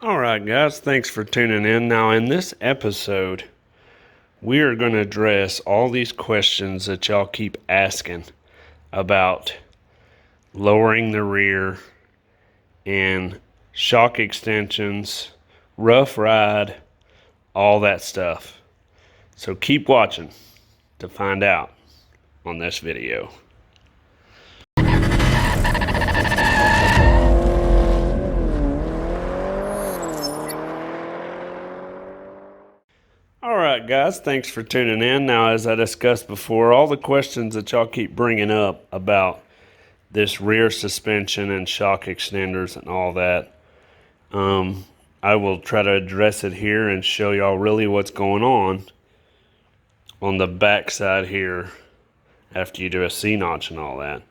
Alright guys, thanks for tuning in. Now in this episode, we are going to address all these questions that y'all keep asking about lowering the rear and shock extensions, rough ride, all that stuff. So keep watching to find out on this video. Alright guys, thanks for tuning in. Now as I discussed before, all the questions that y'all keep bringing up about this rear suspension and shock extenders and all that, I will try to address it here and show y'all really what's going on the back side here after you do a C-notch and all that.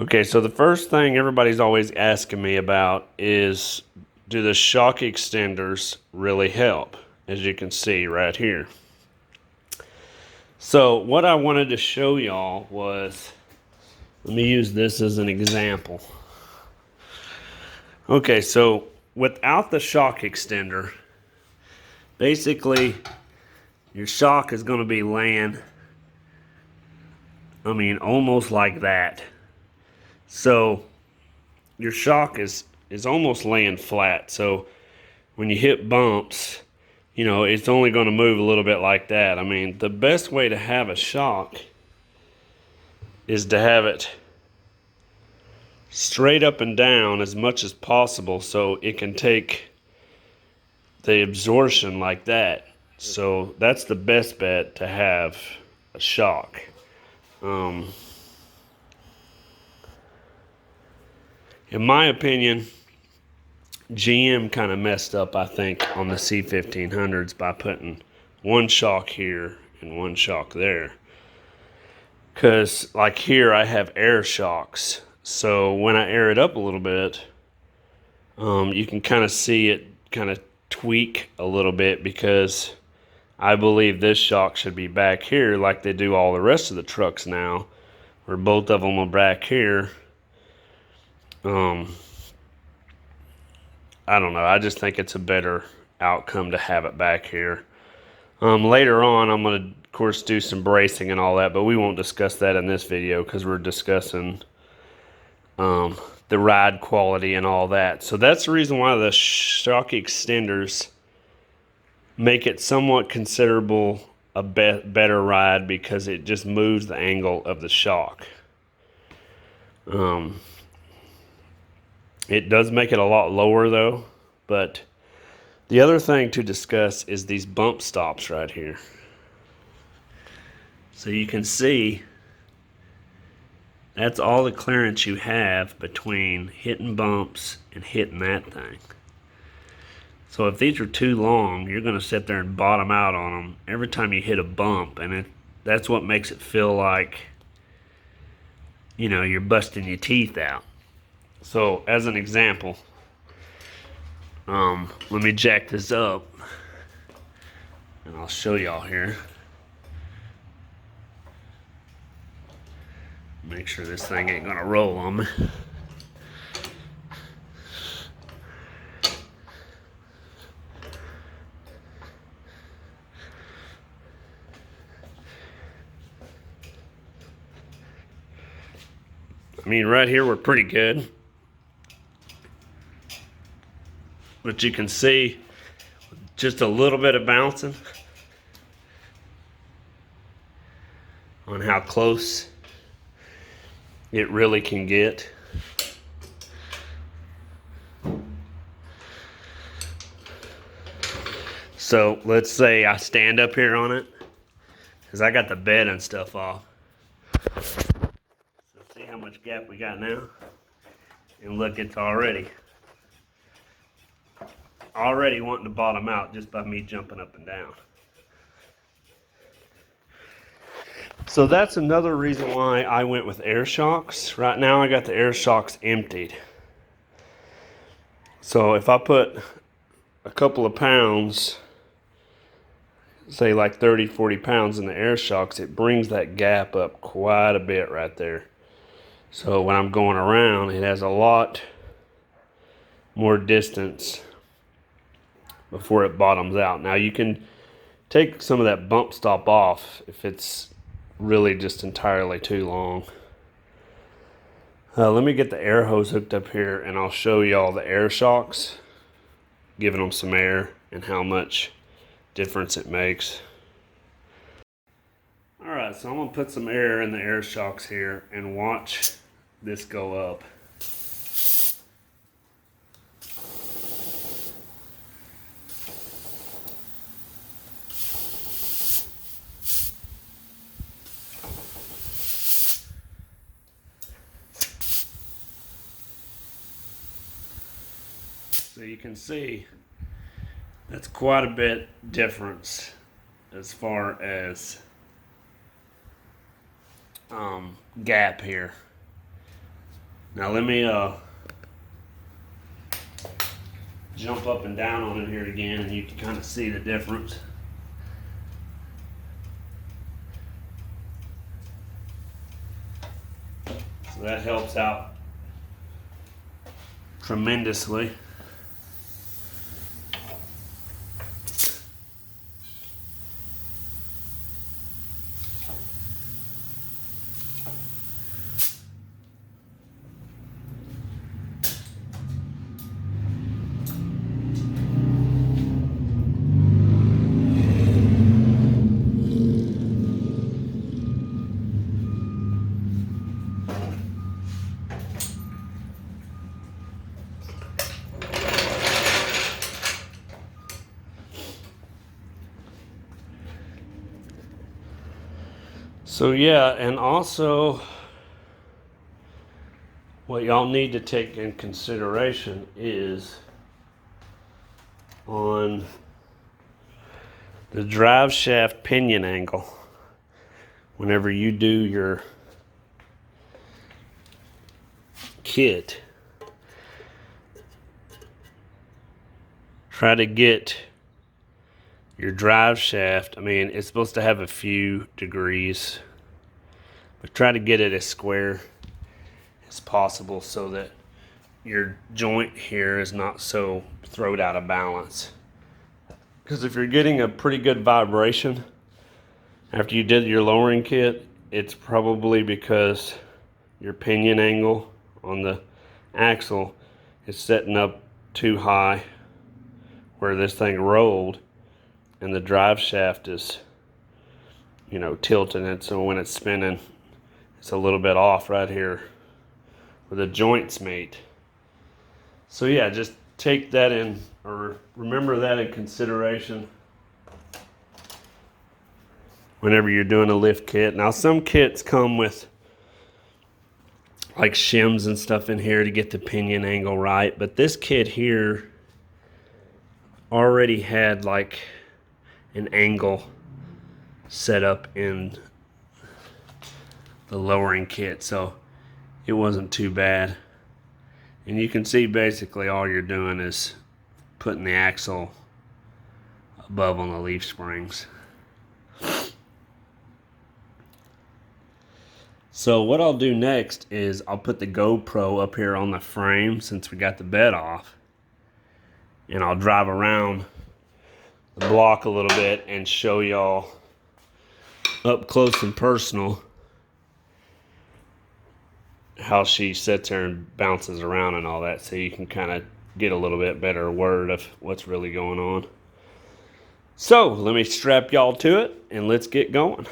Okay, so the first thing everybody's always asking me about is, do the shock extenders really help? As you can see right here. So what I wanted to show y'all was, let me use this as an example. Okay, so without the shock extender, basically your shock is going to be laying, almost like that. So your shock is almost laying flat. So when you hit bumps, you know, it's only going to move a little bit like that. The best way to have a shock is to have it straight up and down as much as possible so it can take the absorption like that. So that's the best bet to have a shock. In my opinion, GM kind of messed up, I think, on the C1500s by putting one shock here and one shock there. Because, like here, I have air shocks. So when I air it up a little bit, you can kind of see it kind of tweak a little bit, because I believe this shock should be back here like they do all the rest of the trucks now, where both of them are back here. I don't know. I just think it's a better outcome to have it back here. Later on, I'm going to, of course, do some bracing and all that, but we won't discuss that in this video because we're discussing the ride quality and all that. So that's the reason why the shock extenders make it somewhat considerable a better ride, because it just moves the angle of the shock. It does make it a lot lower though, but the other thing to discuss is these bump stops right here. So you can see that's all the clearance you have between hitting bumps and hitting that thing. So if these are too long, you're going to sit there and bottom out on them every time you hit a bump, and that's what makes it feel like, you know, you're busting your teeth out. So, as an example, let me jack this up, and I'll show y'all here. Make sure this thing ain't gonna roll on me. Right here we're pretty good. But you can see just a little bit of bouncing on how close it really can get. So let's say I stand up here on it, because I got the bed and stuff off. So see how much gap we got now? And look, it's already wanting to bottom out just by me jumping up and down. So that's another reason why I went with air shocks. Right now I got the air shocks emptied. So if I put a couple of pounds, say like 30-40 pounds in the air shocks, it brings that gap up quite a bit right there. So when I'm going around, it has a lot more distance before it bottoms out. Now you can take some of that bump stop off if it's really just entirely too long. Let me get the air hose hooked up here and I'll show you all the air shocks, giving them some air and how much difference it makes. Alright, so I'm going to put some air in the air shocks here and watch this go up. So you can see that's quite a bit difference as far as gap here. Now let me jump up and down on it here again and you can kind of see the difference. So that helps out tremendously. So yeah, and also what y'all need to take in consideration is on the drive shaft pinion angle. Whenever you do your kit, try to get your drive shaft, I mean, it's supposed to have a few degrees, but try to get it as square as possible so that your joint here is not so thrown out of balance. Because if you're getting a pretty good vibration after you did your lowering kit, it's probably because your pinion angle on the axle is setting up too high where this thing rolled, and the drive shaft is, you know, tilting it, so when it's spinning, it's a little bit off right here where the joints meet. So yeah, just take that in, or remember that in consideration whenever you're doing a lift kit. Now some kits come with like shims and stuff in here to get the pinion angle right, but this kit here already had like an angle set up in the lowering kit, so it wasn't too bad. And you can see basically all you're doing is putting the axle above on the leaf springs. So what I'll do next is I'll put the GoPro up here on the frame since we got the bed off, and I'll drive around the block a little bit and show y'all up close and personal how she sits there and bounces around and all that, so you can kind of get a little bit better word of what's really going on. So let me strap y'all to it and let's get going.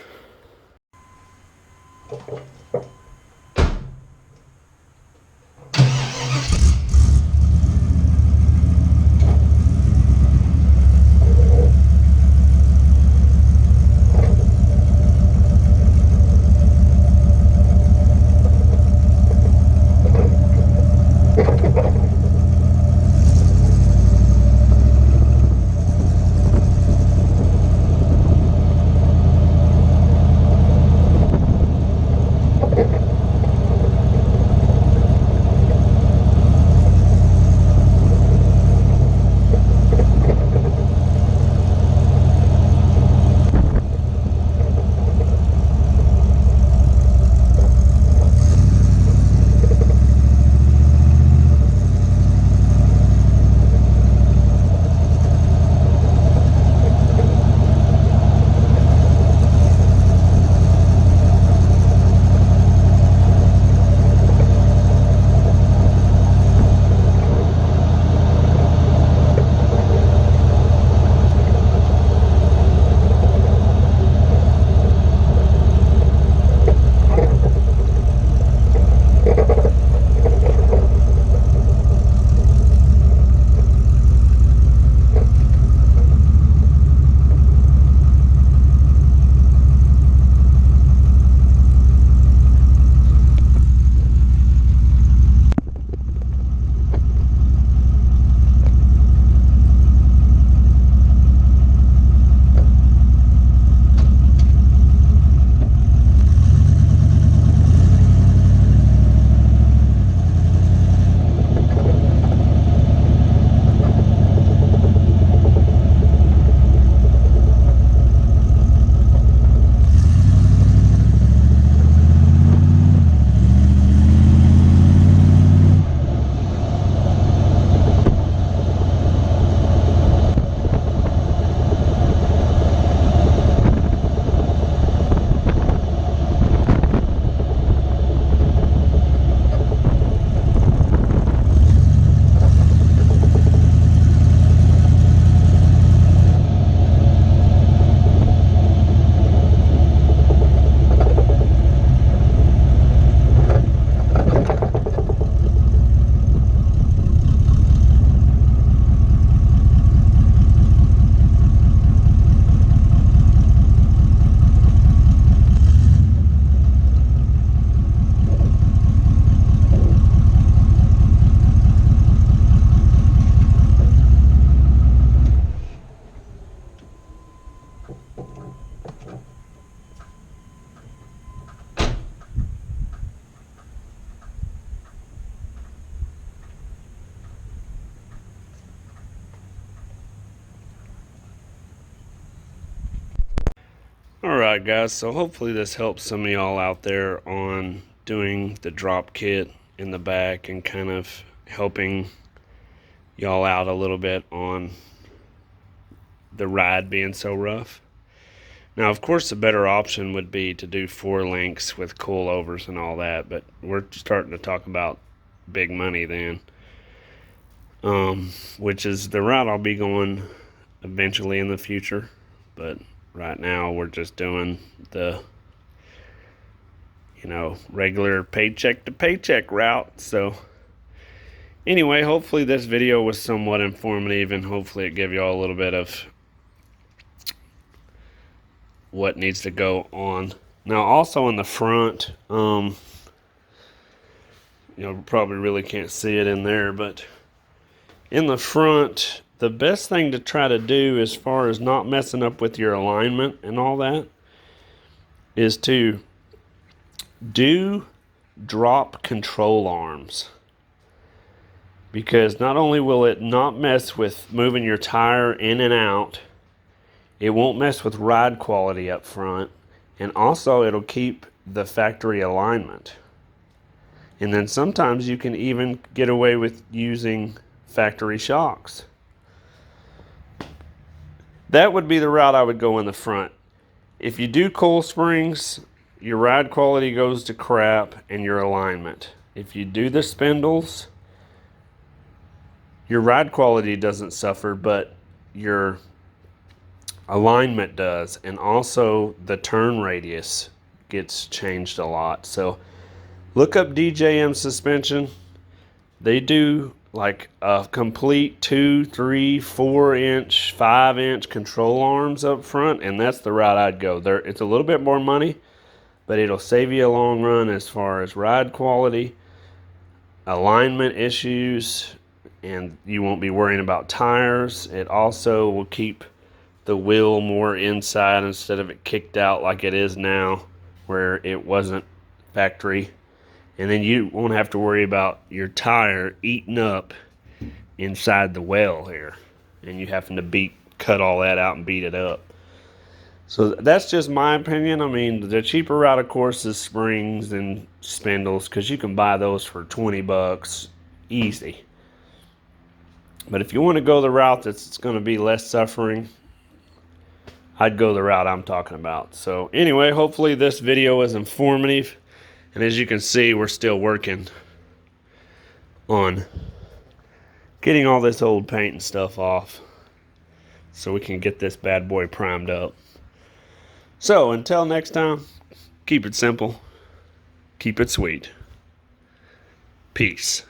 Alright guys, so hopefully this helps some of y'all out there on doing the drop kit in the back and kind of helping y'all out a little bit on the ride being so rough. Now of course the better option would be to do 4 links with coilovers and all that, but we're starting to talk about big money then, which is the route I'll be going eventually in the future, but right now we're just doing the, you know, regular paycheck to paycheck route. So anyway, hopefully this video was somewhat informative and hopefully it gave you all a little bit of what needs to go on. Now also in the front, you know, probably really can't see it in there, but in the front, the best thing to try to do as far as not messing up with your alignment and all that is to do drop control arms, because not only will it not mess with moving your tire in and out, it won't mess with ride quality up front, and also it'll keep the factory alignment. And then sometimes you can even get away with using factory shocks. That would be the route I would go in the front. If you do coil springs, your ride quality goes to crap and your alignment. If you do the spindles, your ride quality doesn't suffer, but your alignment does, and also the turn radius gets changed a lot. So look up DJM suspension. They do like a complete 2, 3, 4 inch, 5 inch control arms up front, and that's the route I'd go. There, it's a little bit more money, but it'll save you a long run as far as ride quality, alignment issues, and you won't be worrying about tires. It also will keep the wheel more inside instead of it kicked out like it is now, where it wasn't factory. And then you won't have to worry about your tire eating up inside the well here, and you having to cut all that out and beat it up. So that's just my opinion. I mean, the cheaper route, of course, is springs and spindles, because you can buy those for 20 bucks easy. But if you want to go the route that's going to be less suffering, I'd go the route I'm talking about. So anyway, hopefully this video was informative. And as you can see, we're still working on getting all this old paint and stuff off so we can get this bad boy primed up. So until next time, keep it simple, keep it sweet. Peace.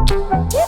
Woo!